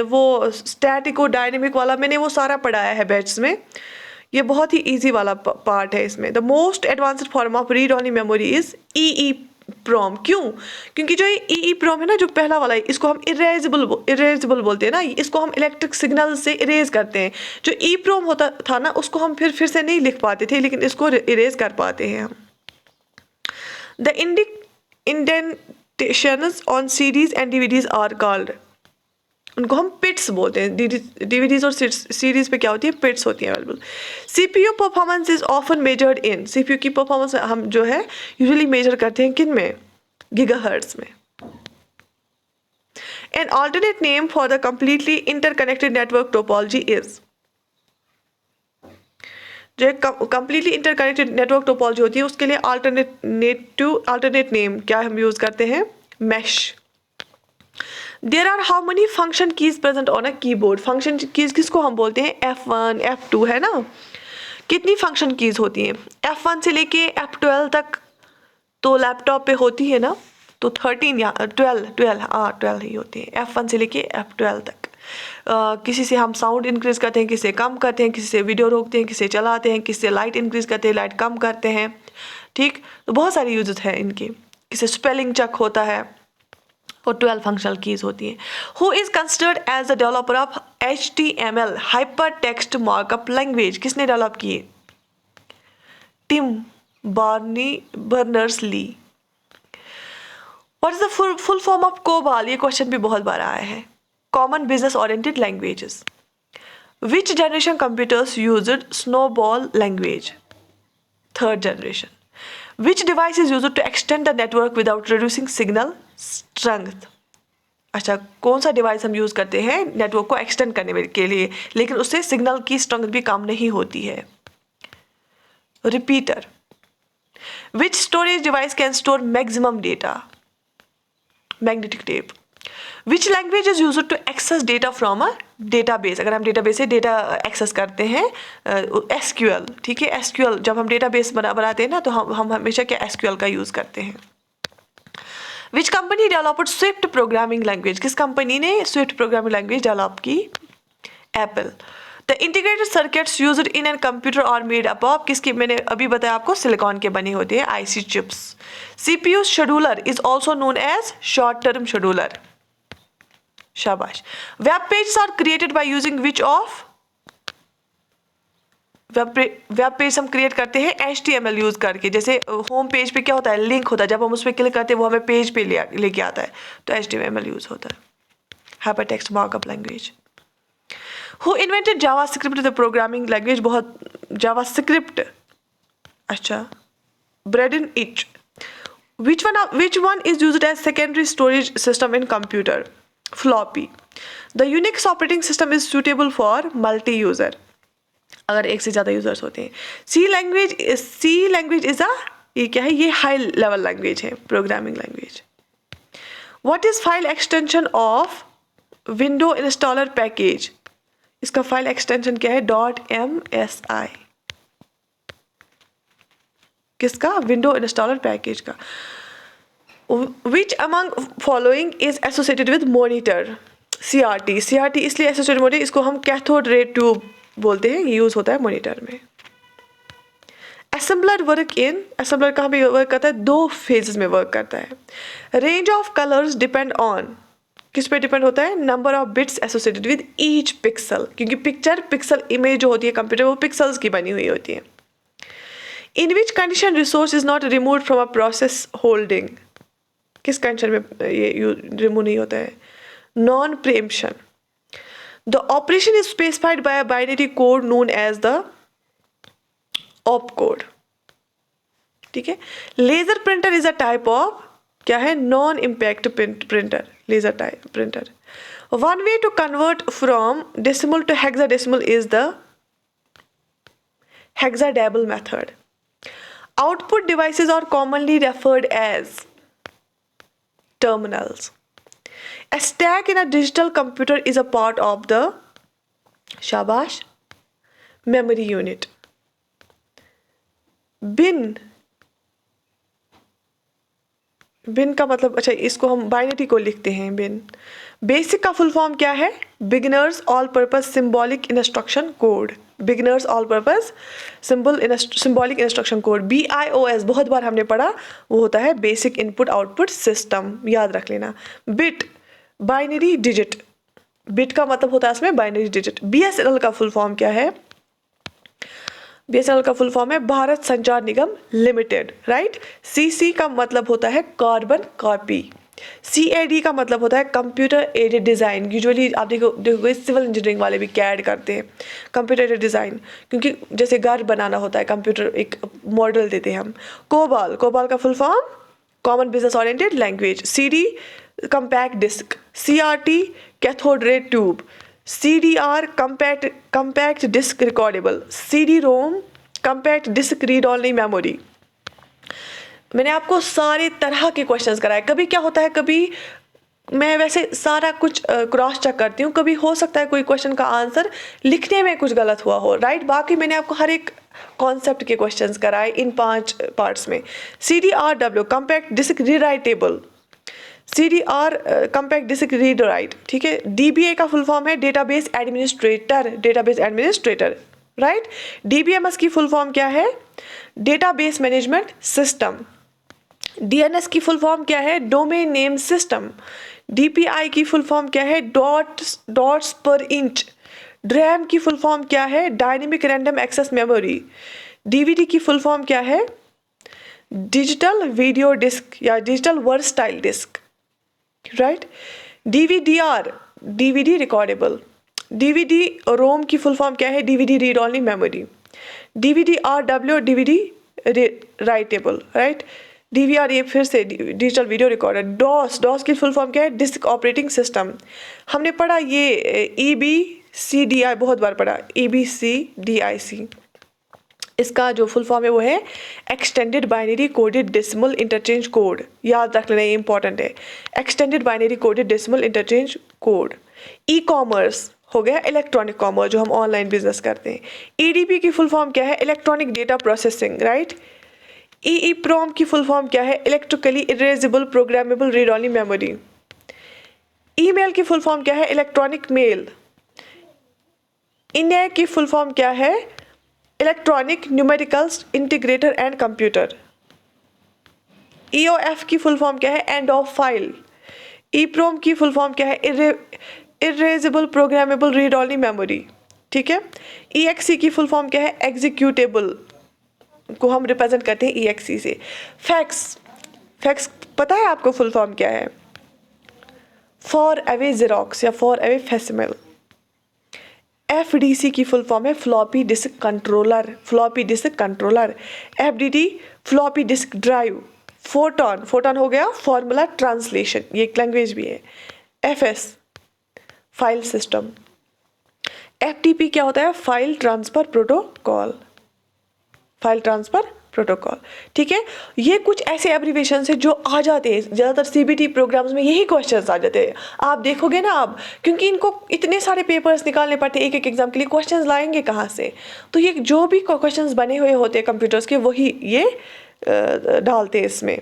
वो स्टैटिक और डायनेमिक वाला मैंने वो सारा पढ़ाया है बैच में। ये बहुत ही इजी वाला पार्ट है इसमें। The most advanced form of read only memory is EEPROM। क्यों? क्योंकि जो ये EEPROM है ना, जो पहला वाला है, इसको हम इरेजेबल बोलते हैं ना, इसको हम इलेक्ट्रिक सिग्नल से इरेज करते हैं। जो EEPROM होता था ना, उसको हम फिर से नहीं लिख पाते थे, लेकिन इसको इरेज कर पाते हैं हम। The indentations on CDs and DVDs are called, उनको हम पिट्स बोलते हैं। DVDs और सीरीज पे क्या होती है? पिट्स होती है available. CPU performance is often measured in, CPU की परफॉर्मेंस हम जो है यूजुअली मेजर करते हैं किन में? गीगाहर्ट्ज में। An alternate name for the completely interconnected network topology is, जो कंप्लीटली इंटरकनेक्टेड नेटवर्क टोपोलॉजी होती है, उसके लिए अल्टरनेट नेम क्या हम यूज करते हैं? Mesh. There are how many function keys present on a keyboard? Function keys किसको हम बोलते हैं? F1 F2 है ना। कितनी फंक्शन कीज होती हैं? F1 से लेके F12 तक तो लैपटॉप पे होती है ना, तो 13 या 12 ही होती है, F1 से लेके F12 तक। किसी से हम साउंड इंक्रीज करते हैं, किसी से कम करते हैं, किसी से वीडियो रोकते हैं, किसी से चलाते हैं, किसी से लाइट इंक्रीज करते हैं, लाइट कम करते हैं। ठीक, तो बहुत सारे यूजेस हैं इनके। किसी स्पेलिंग चेक होता है, और 12 फंक्शनल कीज होती हैं। Who is considered as the developer of HTML hypertext markup language? किसने डेवलप की? Tim Berners-Lee. What is the full form of COBOL? ये क्वेश्चन भी बहुत बार आया है। Common business oriented languages. Which generation computers used snowball language? Third generation. Which device is used to extend the network without reducing signal strength? अच्छा, कौन सा device हम यूज करते हैं नेटवर्क को एक्सटेंड करने के लिए, लेकिन उससे सिग्नल की स्ट्रेंथ भी कम नहीं होती है? Repeater. Which storage device can store maximum data? Magnetic tape. Which language is used to access data from a database? अगर हम डेटाबेस से डेटा एक्सेस करते हैं, SQL, ठीक है, SQL जब हम डेटाबेस बनाते हैं ना, तो हम हमेशा क्या SQL का यूज करते हैं। Which company developed Swift programming language? किस कंपनी ने स्विफ्ट प्रोग्रामिंग लैंग्वेज डेवलप की? Apple. The integrated circuits used in an computer are made up of, किसके? मैंने अभी बताया आपको, सिलिकॉन के बने होते हैं, IC chips. CPU scheduler is also known as short term scheduler. शाबाश। Web pages are created by using which of? Web page हम क्रिएट करते हैं HTML यूज करके। जैसे होम पेज पे क्या होता है? लिंक होता है, जब हम उस पर क्लिक करते हैं वो हमें पेज पे लेके आता है, तो HTML यूज होता है। Hypertext markup language. Who invented JavaScript the programming language? बहुत जावास्क्रिप्ट, अच्छा, Brendan Eich. which one is used as secondary storage system in computer? Floppy. The Unix operating system is suitable for multi-user, अगर एक से ज़्यादा users होते हैं। सी language is ये क्या है? ये हाई लेवल लैंग्वेज है, programming language. What is file extension of window installer package? इसका फाइल एक्सटेंशन क्या है? .msi। किसका? विंडो इंस्टॉलर पैकेज का। Which among following is associated with monitor? CRT इसलिए एसोसिएटेड मॉनिटर, इसको हम कैथोड रे ट्यूब बोलते हैं, ये यूज होता है मॉनिटर में। असेंबलर कहाँ पे वर्क करता है? 2 फेजेस में वर्क करता है। Range of colours depend on, किस पे डिपेंड होता है? Number of bits associated with each pixel, क्योंकि पिक्सल इमेज जो होती है कंप्यूटर, वो पिक्सल्स की बनी हुई होती है। In which condition resource is not removed from a process holding? किस कंडीशन में ये रिमूव नहीं होता है? Non preemption. The operation is specified by a binary code known as the op code. ठीक है। Laser printer is a type of क्या है? Non impact printer, laser type printer. One way to convert from decimal to hexadecimal is the hexadecimal method. Output devices are commonly referred as terminals. A stack in a digital computer is a part of the shabash memory unit. बिन का मतलब, अच्छा इसको हम binary को लिखते हैं बिन। Basic का full form क्या है? Beginners all purpose symbolic instruction code. Beginners all purpose symbolic instruction code, BIOS, बहुत बार हमने पढ़ा, वो होता है बेसिक इनपुट आउटपुट सिस्टम, याद रख लेना। बिट बाइनरी डिजिट, बिट का मतलब होता है इसमें बाइनरी डिजिट। BSNL का फुल फॉर्म क्या है? BSNL का फुल फॉर्म है भारत संचार निगम लिमिटेड, राइट। CC का मतलब होता है कार्बन कॉपी। CAD का मतलब होता है कंप्यूटर एडेड डिज़ाइन। यूजुअली आप देखोगे सिविल इंजीनियरिंग वाले भी कैड करते हैं कंप्यूटर एडेड डिज़ाइन, क्योंकि जैसे घर बनाना होता है, कंप्यूटर एक मॉडल देते हैं हम। कोबाल, कोबाल का full form common business oriented language. CD compact disc. CRT cathode ray tube. CDR compact disc recordable. CD-ROM compact disc read only memory. मैंने आपको सारे तरह के क्वेश्चंस कराए। कभी क्या होता है, कभी मैं वैसे सारा कुछ क्रॉस चेक करती हूँ, कभी हो सकता है कोई क्वेश्चन का आंसर लिखने में कुछ गलत हुआ हो, राइट। बाकी मैंने आपको हर एक कॉन्सेप्ट के क्वेश्चंस कराए इन 5 पार्ट्स में। CDRW compact disc rewritable. CDR compact disc read write, ठीक है। DBA का फुल फॉर्म है database administrator, database administrator, right. DBMS की फुल फॉर्म क्या है? Database management system. DNS की फुल फॉर्म क्या है? Domain name system. DPI की फुल फॉर्म क्या है? Dots per inch. DRAM की फुल फॉर्म क्या है? Dynamic random access memory. DVD की फुल फॉर्म क्या है? डिजिटल वीडियो डिस्क या digital versatile disc, right. DVDR DVD recordable. DVD-ROM की फुल फॉर्म क्या है? DVD read only memory. DVD-RW DVD writable, right. DVR ये फिर से डिजिटल वीडियो रिकॉर्डर। DOS की फुल फॉर्म क्या है? Disk operating system. हमने पढ़ा ये EBCDI, बहुत बार पढ़ा EBCDIC। इसका जो फुल फॉर्म है वो है extended binary coded decimal interchange code, याद रख लेना, ये इंपॉर्टेंट है। Extended binary coded decimal interchange code. E-commerce हो गया इलेक्ट्रॉनिक कॉमर्स, जो हम ऑनलाइन बिजनेस करते हैं। EDP की फुल फॉर्म क्या है? Electronic data processing, right. EEPROM की फुल फॉर्म क्या है? Electrically erasable programmable read only memory. Email की फुल फॉर्म क्या है? Electronic mail. INAC की फुल फॉर्म क्या है? Electronic numericals integrator and computer. EOF की फुल फॉर्म क्या है? End of file. EEPROM की फुल फॉर्म क्या है? Erasable programmable read only memory, ठीक है। EXE की फुल फॉर्म क्या है? एग्जीक्यूटेबल को हम रिप्रेजेंट करते हैं EXE से। फैक्स पता है आपको फुल फॉर्म क्या है? फॉर अवे जेरोक्स या फॉर अवे फैक्सिमिल। FDC की फुल फॉर्म है floppy disk controller, floppy disk controller. FDD floppy disk drive. Photon हो गया फॉर्मूला ट्रांसलेशन, ये एक लैंग्वेज भी है। FS file system. FTP क्या होता है? File transfer protocol, file transfer protocol, ठीक है। ये कुछ ऐसे एब्रीवेशन है जो आ जाते हैं ज़्यादातर CBT प्रोग्राम्स में, यही क्वेश्चंस आ जाते हैं। आप देखोगे ना आप, क्योंकि इनको इतने सारे पेपर्स निकालने पड़ते हैं एक एक एग्जाम के लिए, क्वेश्चंस लाएंगे कहाँ से? तो ये जो भी क्वेश्चंस बने हुए होते हैं कंप्यूटर्स के, वही ये डालते हैं इसमें।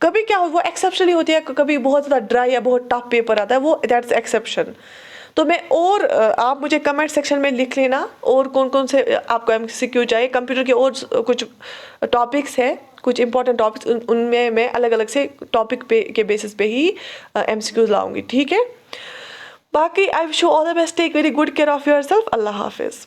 कभी क्या हो, वो एक्सेप्शनली होती है, कभी बहुत ज़्यादा ड्राई या बहुत टफ पेपर आता है, वो दैट्स एक्सेप्शन। तो मैं और आप मुझे कमेंट सेक्शन में लिख लेना और कौन कौन से आपको MCQ चाहिए। कंप्यूटर के और कुछ टॉपिक्स हैं, कुछ इंपॉर्टेंट टॉपिक्स, उनमें मैं अलग अलग से टॉपिक पे के बेसिस पे ही MCQs लाऊंगी, ठीक है। बाकी I wish you all the best, take very good care of yourself. अल्लाह हाफिज़।